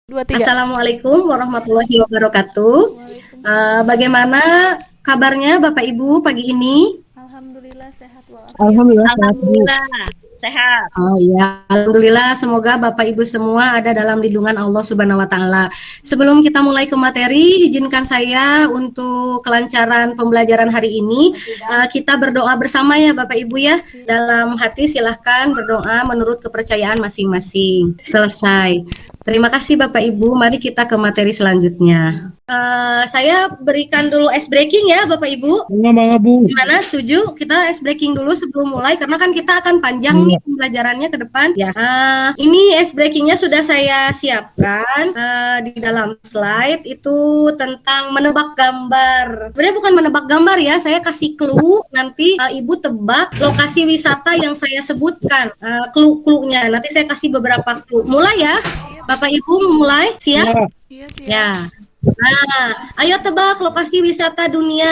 Dua tiga. Assalamualaikum warahmatullahi wabarakatuh. Waalaikumsalam. Bagaimana kabarnya Bapak Ibu pagi ini? Alhamdulillah sehat walafiat. Alhamdulillah sehat Bu. Alhamdulillah sehat. Oh iya, alhamdulillah semoga Bapak Ibu semua ada dalam lindungan Allah Subhanahu wa taala. Sebelum kita mulai ke materi, izinkan saya untuk kelancaran pembelajaran hari ini kita berdoa bersama ya Bapak Ibu ya. Dalam hati silahkan berdoa menurut kepercayaan masing-masing. Selesai. Terima kasih Bapak Ibu. Mari kita ke materi selanjutnya. Saya berikan dulu ice breaking ya Bapak Ibu. Bangga Bu. Gimana, setuju? Kita ice breaking dulu sebelum mulai karena kan kita akan panjang nih pembelajarannya ke depan. Ya, ini ice breakingnya sudah saya siapkan di dalam slide itu tentang menebak gambar. Sebenarnya bukan menebak gambar ya, saya kasih clue nanti Ibu tebak lokasi wisata yang saya sebutkan. Clue-cluenya nanti saya kasih beberapa clue. Mulai ya, Bapak Ibu mulai siap? Iya siap. Ya. Nah, ayo tebak lokasi wisata dunia.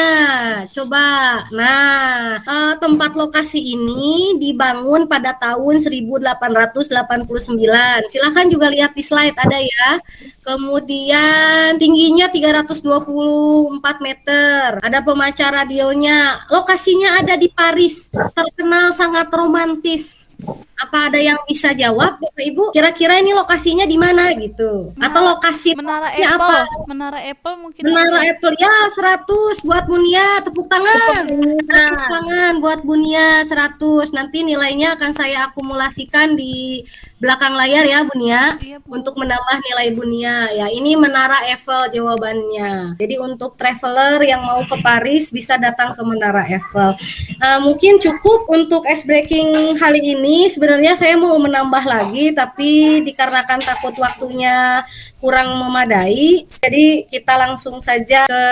Coba. Nah, tempat lokasi ini dibangun pada tahun 1889. Silahkan juga lihat di slide ada ya. Kemudian tingginya 324 meter. Ada pemancar radionya. Lokasinya ada di Paris. Terkenal sangat romantis. Apa ada yang bisa jawab Bapak Ibu? Kira-kira ini lokasinya di mana gitu? Atau lokasi Menara apa? Apple. Menara Apple mungkin. Menara Apple ya 100 buat Bunia, tepuk tangan. Tepuk tangan buat Bunia 100. Nanti nilainya akan saya akumulasikan di belakang layar ya Bunia, Iya, Bu. untuk menambah nilai Bunia. Ya, ini Menara Eiffel jawabannya. Jadi untuk traveler yang mau ke Paris bisa datang ke Menara Eiffel. Mungkin cukup untuk ice breaking kali ini. Sebenarnya saya mau menambah lagi tapi dikarenakan takut waktunya kurang memadai, jadi kita langsung saja ke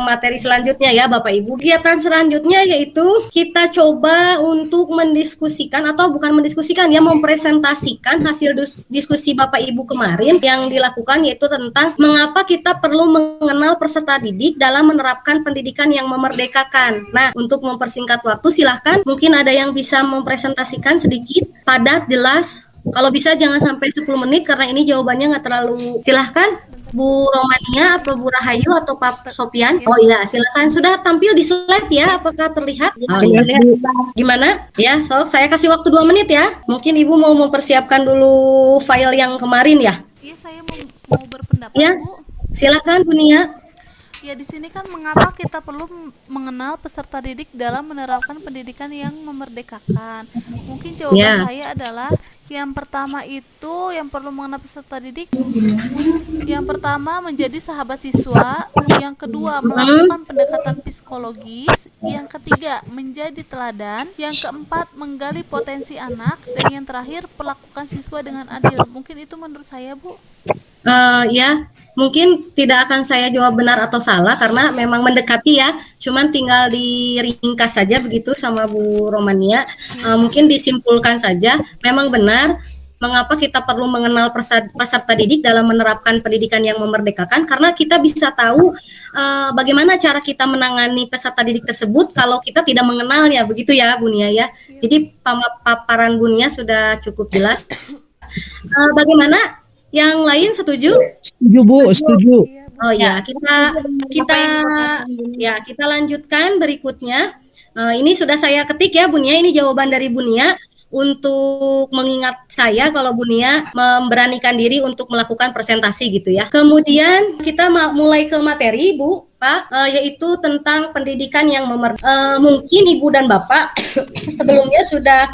materi selanjutnya ya Bapak Ibu. Kegiatan selanjutnya yaitu kita coba untuk mendiskusikan atau bukan mendiskusikan ya, mempresentasikan hasil diskusi Bapak Ibu kemarin yang dilakukan, yaitu tentang mengapa kita perlu mengenal peserta didik dalam menerapkan pendidikan yang memerdekakan. Nah, untuk mempersingkat waktu silahkan, mungkin ada yang bisa mempresentasikan sedikit, padat, jelas. Kalau bisa jangan sampai 10 menit karena ini jawabannya nggak terlalu. Silahkan Bu Romania, apa Bu Rahayu atau Pak Sopian? Oh iya, silahkan. Sudah tampil di slide ya? Apakah terlihat? Oh, iya. Gimana? Ya, so saya kasih waktu 2 menit ya. Mungkin Ibu mau mempersiapkan dulu file yang kemarin ya? Iya, saya mau berpendapat, Ya, Bu. silakan Bu Nia. Ya, di sini kan mengapa kita perlu mengenal peserta didik dalam menerapkan pendidikan yang memerdekakan. Mungkin jawaban saya adalah yang pertama itu yang perlu mengenal peserta didik. Yang pertama menjadi sahabat siswa, yang kedua melakukan pendekatan psikologis, yang ketiga menjadi teladan, yang keempat menggali potensi anak, dan yang terakhir perlakukan siswa dengan adil. Mungkin itu menurut saya, Bu. Ya, mungkin tidak akan saya jawab benar atau salah karena memang mendekati ya. Cuman tinggal diringkas saja begitu sama Bu Romania. Mungkin disimpulkan saja, memang benar mengapa kita perlu mengenal peserta didik dalam menerapkan pendidikan yang memerdekakan, karena kita bisa tahu bagaimana cara kita menangani peserta didik tersebut kalau kita tidak mengenalnya, begitu ya Bu Nia ya. Jadi paparan Bu Nia sudah cukup jelas. Bagaimana? Yang lain setuju? Setuju Bu, setuju. Oh ya, kita lanjutkan berikutnya. Ini sudah saya ketik ya Bunia, ini jawaban dari Bunia untuk mengingat saya kalau Bunia memberanikan diri untuk melakukan presentasi gitu ya. Kemudian kita mulai ke materi Bu, Pak, yaitu tentang pendidikan yang mungkin Ibu dan Bapak sebelumnya sudah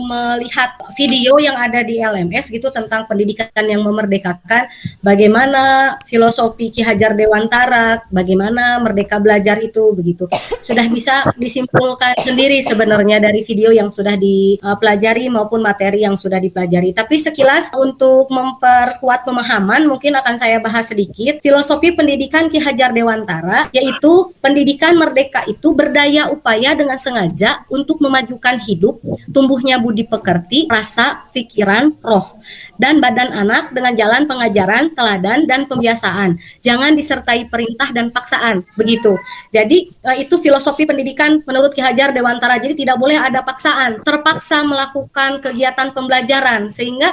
melihat video yang ada di LMS gitu tentang pendidikan yang memerdekakan, bagaimana filosofi Ki Hajar Dewantara, bagaimana merdeka belajar itu begitu. Sudah bisa disimpulkan sendiri sebenarnya dari video yang sudah dipelajari maupun materi yang sudah dipelajari. Tapi sekilas untuk memperkuat pemahaman mungkin akan saya bahas sedikit filosofi pendidikan Ki Hajar Dewantara, yaitu pendidikan merdeka itu berdaya upaya dengan sengaja untuk memajukan hidup, tumbuhnya budi pekerti, rasa, pikiran, roh. dan badan anak dengan jalan pengajaran, teladan, dan pembiasaan. Jangan disertai perintah dan paksaan. Begitu. Jadi itu filosofi pendidikan menurut Ki Hajar Dewantara. Jadi tidak boleh ada paksaan, terpaksa melakukan kegiatan pembelajaran. Sehingga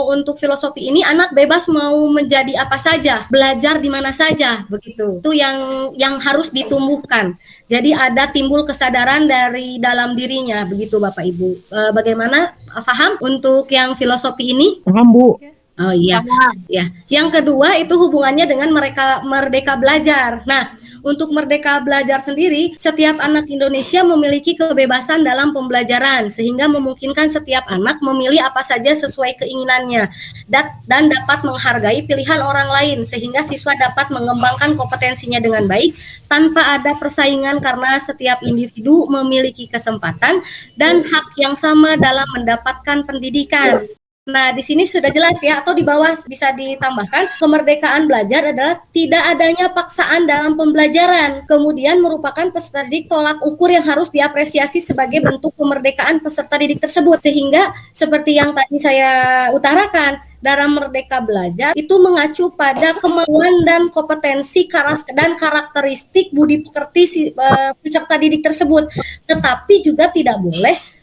untuk filosofi ini anak bebas mau menjadi apa saja, belajar di mana saja, begitu. Itu yang harus ditumbuhkan. Jadi ada timbul kesadaran dari dalam dirinya, begitu Bapak Ibu. Bagaimana, paham untuk yang filosofi ini? Paham, Bu. Oh iya, ya. Yang kedua itu hubungannya dengan mereka merdeka belajar. Nah, untuk merdeka belajar sendiri, setiap anak Indonesia memiliki kebebasan dalam pembelajaran sehingga memungkinkan setiap anak memilih apa saja sesuai keinginannya dan dapat menghargai pilihan orang lain sehingga siswa dapat mengembangkan kompetensinya dengan baik tanpa ada persaingan karena setiap individu memiliki kesempatan dan hak yang sama dalam mendapatkan pendidikan. Nah, di sini sudah jelas ya, atau di bawah bisa ditambahkan, kemerdekaan belajar adalah tidak adanya paksaan dalam pembelajaran. Kemudian merupakan peserta didik tolak ukur yang harus diapresiasi sebagai bentuk kemerdekaan peserta didik tersebut. Sehingga seperti yang tadi saya utarakan, dalam merdeka belajar itu mengacu pada kemampuan dan kompetensi dan karakteristik budi pekerti peserta didik tersebut. Tetapi juga tidak boleh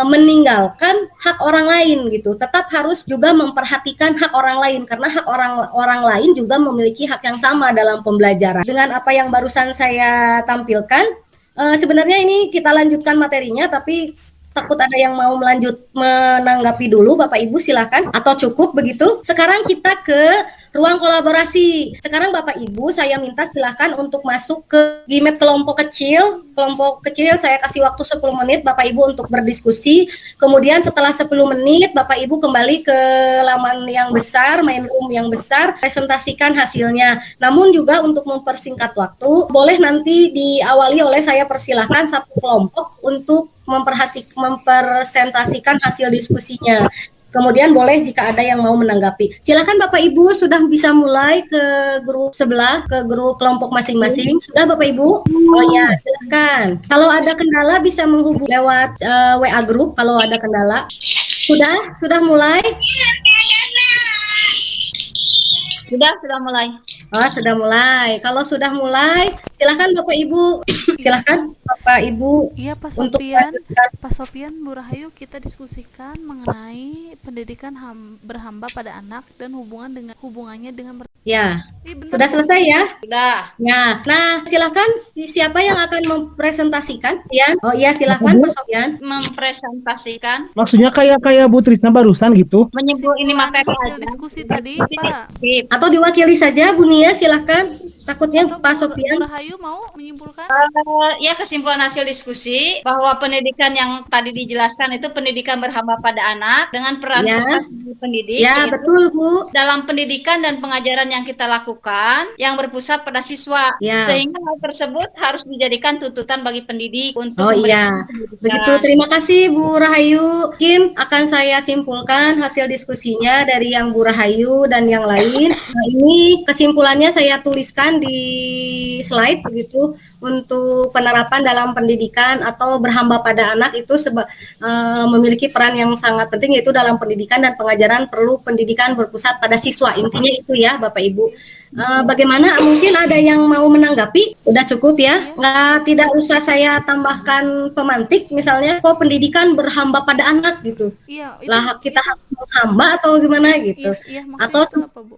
meninggalkan hak orang lain gitu. Tetap harus juga memperhatikan hak orang lain karena hak orang lain juga memiliki hak yang sama dalam pembelajaran. Dengan apa yang barusan saya tampilkan, sebenarnya ini kita lanjutkan materinya, tapi takut ada yang mau menanggapi dulu, Bapak Ibu silakan, atau cukup begitu. Sekarang kita ke ruang kolaborasi. Sekarang Bapak Ibu saya minta silahkan untuk masuk ke Gimet kelompok kecil. Kelompok kecil saya kasih waktu 10 menit Bapak Ibu untuk berdiskusi. Kemudian setelah 10 menit Bapak Ibu kembali ke laman yang besar, main room yang besar, presentasikan hasilnya. Namun juga untuk mempersingkat waktu, boleh nanti diawali oleh saya persilahkan satu kelompok untuk mempresentasikan hasil diskusinya. Kemudian boleh jika ada yang mau menanggapi. Silakan Bapak Ibu sudah bisa mulai ke grup sebelah, ke grup kelompok masing-masing. Sudah Bapak Ibu? Oh ya, silakan. Kalau ada kendala bisa menghubungi lewat WA grup kalau ada kendala. Sudah mulai? Sudah mulai. Oh, sudah mulai. Kalau sudah mulai, silakan Bapak Ibu. Silakan Bapak Ibu. Iya, Pak untuk Sopian. melanjutkan. Pak Sopian, Bu Rahayu, kita diskusikan mengenai pendidikan berhamba pada anak dan hubungannya dengan Ya, bentar, sudah Bu. selesai ya? Sudah. Ya, nah silakan siapa yang akan mempresentasikan? Ya, oh iya silakan Pak Sofyan. Mempresentasikan, Maksudnya kayak Bu Trisna barusan gitu. menyebut ini Kesimpulan materi hasil aja. diskusi tadi, Pak. Sip. Atau diwakili saja Bu Nia, silakan. Takutnya Atau Pak Bu Sofyan. Rahayu mau menyimpulkan? Ya, kesimpulan hasil diskusi bahwa pendidikan yang tadi dijelaskan itu pendidikan berhamba pada anak dengan peran Ya. serta sebagai pendidik, Ya, yaitu betul Bu. dalam pendidikan dan pengajaran yang kita lakukan yang berpusat pada siswa, Ya. sehingga hal tersebut harus dijadikan tuntutan bagi pendidik untuk Oh memberikan iya, pendidikan. begitu. Terima kasih Bu Rahayu. Kim akan saya simpulkan hasil diskusinya dari yang Bu Rahayu dan yang lain. Nah, ini kesimpulannya saya tuliskan di slide begitu untuk penerapan dalam pendidikan atau berhamba pada anak itu memiliki peran yang sangat penting yaitu dalam pendidikan dan pengajaran perlu pendidikan berpusat pada siswa. Intinya itu ya Bapak Ibu. Bagaimana mungkin ada yang mau menanggapi? Udah cukup ya? Tidak usah saya tambahkan pemantik misalnya kok pendidikan berhamba pada anak gitu. Iya, Lah kita harus menghamba atau gimana gitu. Iya, maksudnya Atau itu apa, Bu?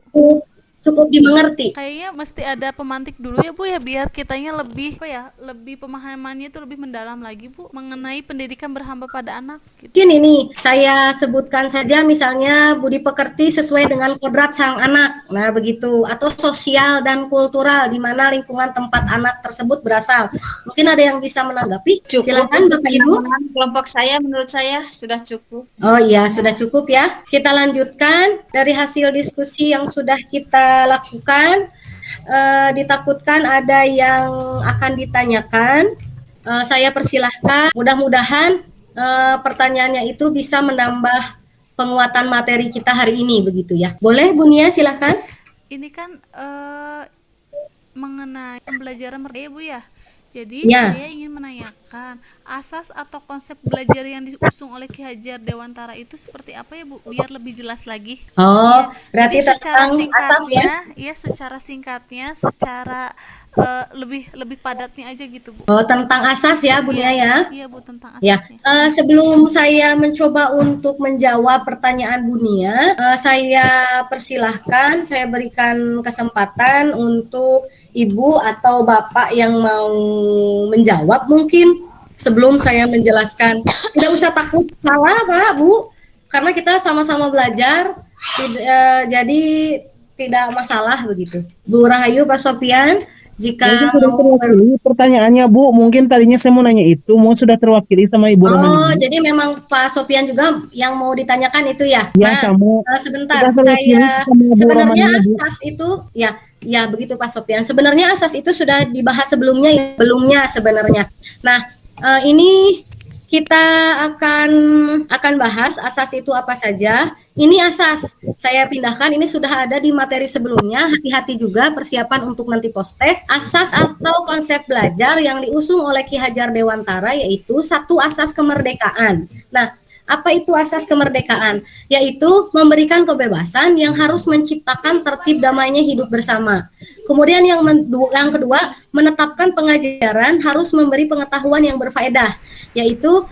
cukup dimengerti. Kayaknya mesti ada pemantik dulu ya Bu ya, biar kitanya lebih lebih pemahamannya itu lebih mendalam lagi Bu mengenai pendidikan berhamba pada anak gitu. Mungkin ini saya sebutkan saja misalnya budi pekerti sesuai dengan kodrat sang anak. Nah, begitu. Atau sosial dan kultural di mana lingkungan tempat anak tersebut berasal. Mungkin ada yang bisa menanggapi? Cukup. Silakan Bapak Ibu. Kelompok saya menurut saya sudah cukup. Oh iya, sudah cukup ya. Kita lanjutkan dari hasil diskusi yang sudah kita lakukan. Ditakutkan ada yang akan ditanyakan. Saya persilahkan. Mudah-mudahan pertanyaannya itu bisa menambah penguatan materi kita hari ini begitu ya. Boleh Bu Nia, silakan. Ini kan mengenai pembelajaran merdeka Bu ya. Jadi Ya. saya ingin menanyakan, asas atau konsep belajar yang diusung oleh Ki Hajar Dewantara itu seperti apa ya Bu? Biar lebih jelas lagi. Oh, Iya, jadi berarti secara tentang asas ya. singkatnya, ya secara singkatnya, secara lebih lebih padatnya aja gitu Bu. Oh, tentang asas ya, Bunia Iya, ya. iya Bu, tentang Ya, asasnya. sebelum saya mencoba untuk menjawab pertanyaan Bunia, saya persilahkan, saya berikan kesempatan untuk Ibu atau Bapak yang mau menjawab mungkin sebelum saya menjelaskan. Tidak usah takut salah, Pak, Bu, karena kita sama-sama belajar, jadi tidak masalah begitu. Bu Rahayu, Pak Sofian, Mungkin jika sudah mau terwakili pertanyaannya Bu. Mungkin tadinya saya mau nanya itu, mau sudah terwakili sama Ibu Oh, Rohani. jadi memang Pak Sofian juga yang mau ditanyakan itu ya. Ya Nah, sama. Sudah sebentar, terwakili saya sama Bu sebenarnya Rohani Bu. asas itu ya begitu Pak Sofian. Sebenarnya asas itu sudah dibahas sebelumnya ya, sebelumnya sebenarnya. Nah, ini kita akan bahas asas itu apa saja. Ini asas. Saya pindahkan, ini sudah ada di materi sebelumnya. Hati-hati juga persiapan untuk nanti post-test. Asas atau konsep belajar yang diusung oleh Ki Hajar Dewantara yaitu satu asas kemerdekaan. Nah, apa itu asas kemerdekaan? Yaitu memberikan kebebasan yang harus menciptakan tertib damainya hidup bersama. Kemudian yang kedua, menetapkan pengajaran harus memberi pengetahuan yang berfaedah, yaitu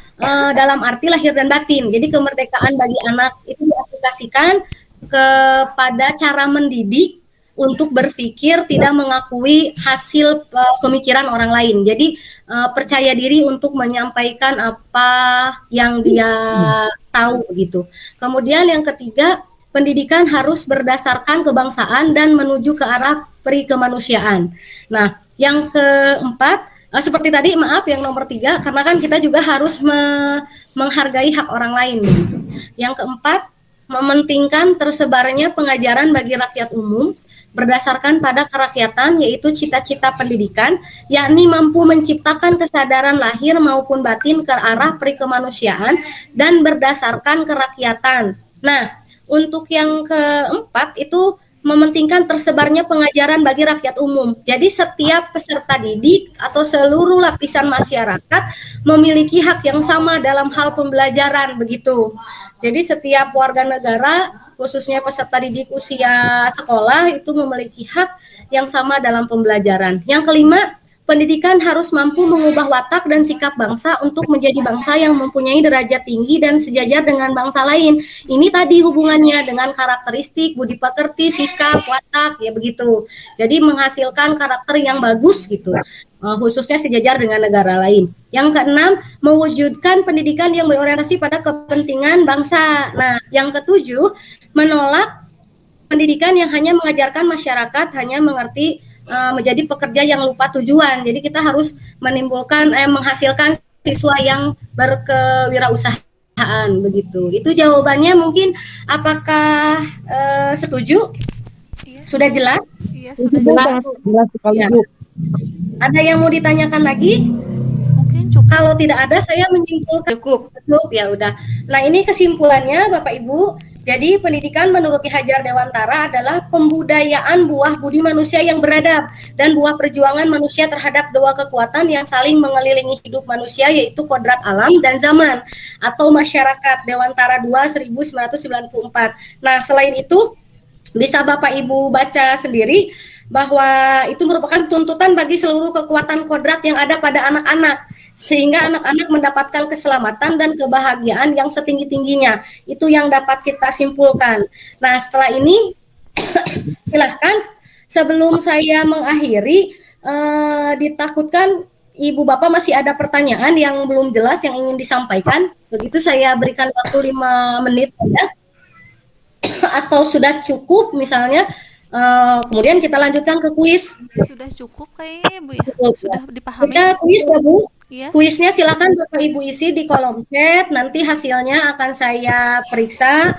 dalam arti lahir dan batin. Jadi kemerdekaan bagi anak itu diaplikasikan kepada cara mendidik untuk berpikir tidak mengakui hasil pemikiran orang lain. Jadi percaya diri untuk menyampaikan apa yang dia tahu gitu. Kemudian yang ketiga, pendidikan harus berdasarkan kebangsaan dan menuju ke arah peri kemanusiaan. Nah, yang keempat, seperti tadi maaf yang nomor 3, karena kan kita juga harus menghargai hak orang lain begitu. Yang keempat, mementingkan tersebarnya pengajaran bagi rakyat umum berdasarkan pada kerakyatan, yaitu cita-cita pendidikan, yakni mampu menciptakan kesadaran lahir maupun batin ke arah perikemanusiaan dan berdasarkan kerakyatan. Nah, untuk yang keempat itu mementingkan tersebarnya pengajaran bagi rakyat umum. Jadi setiap peserta didik atau seluruh lapisan masyarakat memiliki hak yang sama dalam hal pembelajaran begitu. Jadi setiap warga negara, khususnya peserta didik usia sekolah itu memiliki hak yang sama dalam pembelajaran. Yang kelima, pendidikan harus mampu mengubah watak dan sikap bangsa untuk menjadi bangsa yang mempunyai derajat tinggi dan sejajar dengan bangsa lain. Ini tadi hubungannya dengan karakteristik, budi pekerti, sikap, watak, ya begitu. Jadi menghasilkan karakter yang bagus gitu, khususnya sejajar dengan negara lain. Yang keenam, mewujudkan pendidikan yang berorientasi pada kepentingan bangsa. Nah, yang ketujuh, menolak pendidikan yang hanya mengajarkan masyarakat hanya mengerti menjadi pekerja yang lupa tujuan. Jadi kita harus menimbulkan menghasilkan siswa yang berkewirausahaan begitu. Itu jawabannya mungkin. Apakah setuju? Iya, Sudah jelas? iya Itu sudah Bu, jelas. sangat jelas sekali Ya. Bu. Ada yang mau ditanyakan lagi? Mungkin cukup. Kalau tidak ada, saya menyimpulkan Cukup. cukup ya udah. Nah, ini kesimpulannya Bapak Ibu. Jadi pendidikan menurut Ki Hajar Dewantara adalah pembudayaan buah budi manusia yang beradab dan buah perjuangan manusia terhadap dua kekuatan yang saling mengelilingi hidup manusia, yaitu kodrat alam dan zaman atau masyarakat. Dewantara 2 1994. Nah, selain itu bisa Bapak Ibu baca sendiri bahwa itu merupakan tuntutan bagi seluruh kekuatan kodrat yang ada pada anak-anak, sehingga anak-anak mendapatkan keselamatan dan kebahagiaan yang setinggi-tingginya. Itu yang dapat kita simpulkan. Nah, setelah ini silahkan sebelum saya mengakhiri, ditakutkan Ibu Bapak masih ada pertanyaan yang belum jelas yang ingin disampaikan. Begitu saya berikan waktu 5 menit ya. Atau sudah cukup misalnya, kemudian kita lanjutkan ke kuis. Sudah cukup kayaknya Bu ya. Cukup, Sudah ya. dipahami. Kita kuis ya Bu. Iya. Kuisnya silakan Bapak Ibu isi di kolom chat, nanti hasilnya akan saya periksa.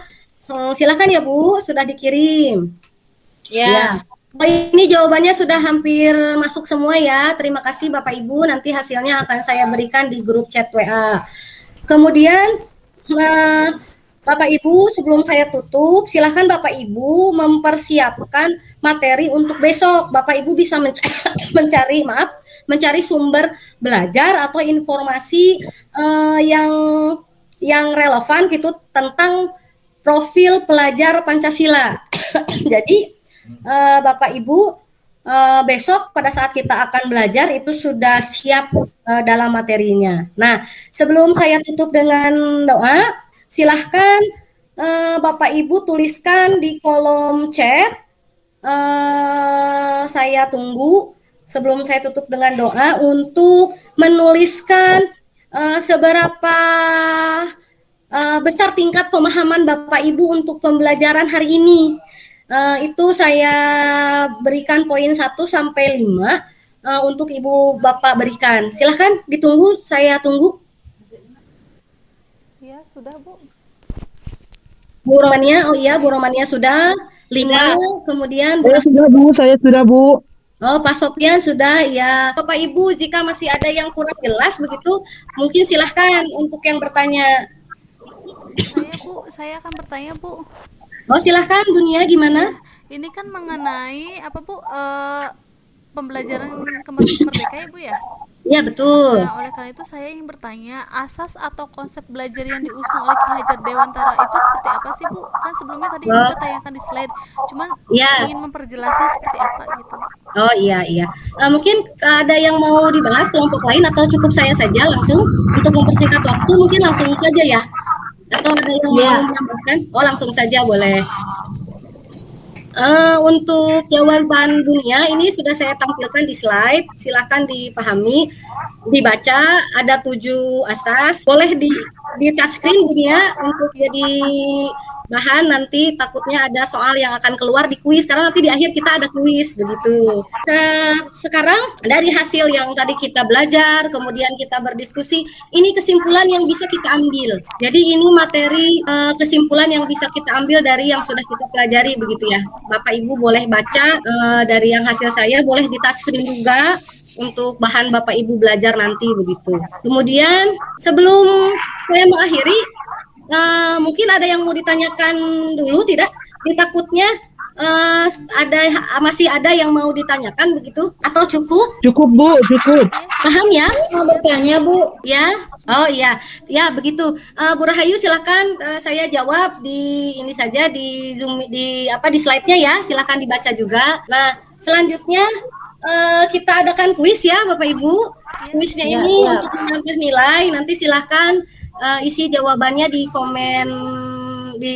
Silakan ya Bu, sudah dikirim. Ya. Oh, ini jawabannya sudah hampir masuk semua ya. Terima kasih Bapak Ibu, nanti hasilnya akan saya berikan di grup chat WA. Kemudian Bapak Ibu, sebelum saya tutup, silakan Bapak Ibu mempersiapkan materi untuk besok. Bapak Ibu bisa mencari mencari sumber belajar atau informasi yang relevan gitu tentang profil pelajar Pancasila. Jadi Bapak Ibu, besok pada saat kita akan belajar itu sudah siap dalam materinya. Nah, sebelum saya tutup dengan doa, silahkan Bapak Ibu tuliskan di kolom chat. Saya tunggu sebelum saya tutup dengan doa untuk menuliskan seberapa besar tingkat pemahaman Bapak Ibu untuk pembelajaran hari ini. Itu saya berikan poin 1 sampai 5 untuk Ibu Bapak berikan. Silahkan ditunggu, saya tunggu. Ya, sudah, Bu. Bu Romania, oh iya Bu Romania sudah 5, kemudian Saya sudah Bu, saya sudah Bu. oh Pak Sofian sudah ya. Bapak Ibu jika masih ada yang kurang jelas begitu, mungkin silahkan untuk yang bertanya. Saya, Bu, saya akan bertanya, Bu. Oh silahkan Dunia gimana? Ini kan mengenai apa, Bu? Pembelajaran merdeka ya, Bu ya? Ya betul. Nah, oleh karena itu saya ingin bertanya, asas atau konsep belajar yang diusung oleh Ki Hajar Dewantara itu seperti apa sih, Bu? Kan sebelumnya tadi Ibu udah tayangkan di slide, cuman Ya. ingin memperjelasnya seperti apa gitu. Oh iya. Mungkin ada yang mau dibahas kelompok lain atau cukup saya saja langsung untuk mempersingkat waktu, mungkin langsung saja ya. Atau ada yang mau menambahkan? Oh langsung saja boleh. Untuk jawaban Dunia ini sudah saya tampilkan di slide, silahkan dipahami, dibaca, ada 7 asas, boleh di touchscreen Dunia untuk jadi bahan nanti takutnya ada soal yang akan keluar di kuis, karena nanti di akhir kita ada kuis begitu. Sekarang dari hasil yang tadi kita belajar, kemudian kita berdiskusi, ini kesimpulan yang bisa kita ambil. Jadi ini materi kesimpulan yang bisa kita ambil dari yang sudah kita pelajari begitu ya. Bapak Ibu boleh baca dari yang hasil saya, boleh di touchscreen juga untuk bahan Bapak Ibu belajar nanti begitu. Kemudian sebelum saya mengakhiri, mungkin ada yang mau ditanyakan dulu tidak? Ditakutnya masih ada yang mau ditanyakan begitu atau cukup? Cukup Bu, cukup. Paham ya? Mau bertanya Bu? Ya. Oh iya. Ya begitu. Bu Rahayu silakan saya jawab di ini saja di Zoom di slide-nya ya. Silakan dibaca juga. Nah, selanjutnya kita adakan kuis ya Bapak Ibu. Kuisnya ini untuk menambah nilai, nanti silakan isi jawabannya di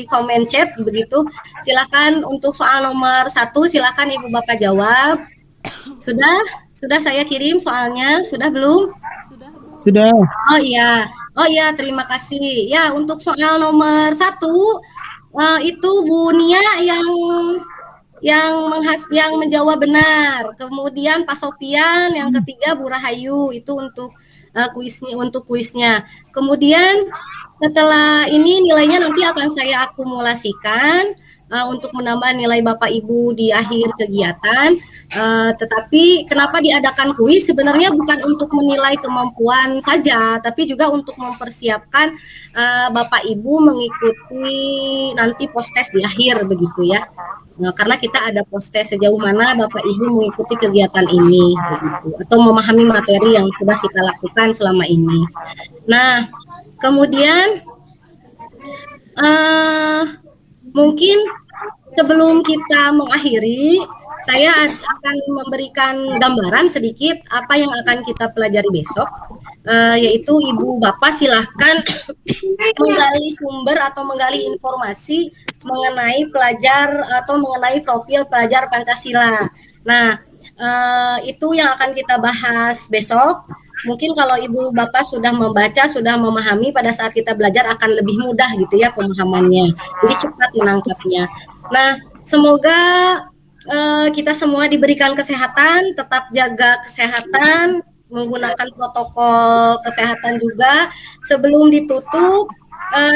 komen chat begitu. Silakan untuk soal nomor 1 silakan Ibu Bapak jawab. Sudah saya kirim soalnya, sudah belum? Sudah. Oh iya, terima kasih. Ya, untuk soal nomor 1 itu Bu Nia yang menjawab benar. Kemudian Pak Sofian, yang ketiga Bu Rahayu, itu untuk kuisnya. Kemudian setelah ini nilainya nanti akan saya akumulasikan untuk menambah nilai Bapak Ibu di akhir kegiatan. Tetapi kenapa diadakan kuis? Sebenarnya bukan untuk menilai kemampuan saja, tapi juga untuk mempersiapkan Bapak Ibu mengikuti nanti post-tes di akhir begitu ya. Karena kita ada post-tes sejauh mana Bapak Ibu mengikuti kegiatan ini begitu, atau memahami materi yang sudah kita lakukan selama ini. Nah, kemudian mungkin sebelum kita mengakhiri, saya akan memberikan gambaran sedikit apa yang akan kita pelajari besok, yaitu Ibu Bapak silahkan menggali sumber atau menggali informasi mengenai mengenai profil pelajar Pancasila. Nah, itu yang akan kita bahas besok. Mungkin kalau Ibu Bapak sudah membaca, sudah memahami, pada saat kita belajar akan lebih mudah gitu ya pemahamannya. Jadi cepat menangkapnya. Nah, semoga kita semua diberikan kesehatan, tetap jaga kesehatan, menggunakan protokol kesehatan juga. Sebelum ditutup,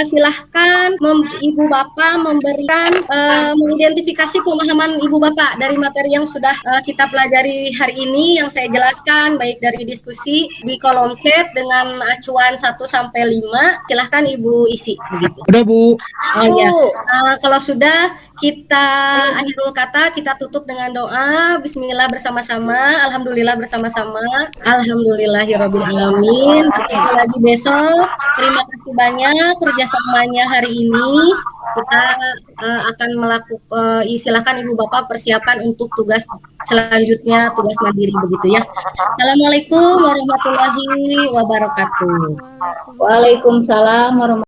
silahkan Ibu Bapak memberikan mengidentifikasi pemahaman Ibu Bapak dari materi yang sudah kita pelajari hari ini, yang saya jelaskan baik dari diskusi di kolom chat dengan acuan 1 sampai 5. Silahkan Ibu isi begitu. Udah Bu. Oh iya. Kalau sudah, kita akhirul kata, kita tutup dengan doa. Bismillah bersama-sama, alhamdulillah bersama-sama. Alhamdulillahirabbil alamin. Ketemu lagi besok. Terima kasih banyak kerjasamanya hari ini. Kita akan melakukan, silakan Ibu Bapak persiapan untuk tugas selanjutnya, tugas mandiri begitu ya. Assalamualaikum warahmatullahi wabarakatuh. Waalaikumsalam. Waalaikumsalam warahmatullahi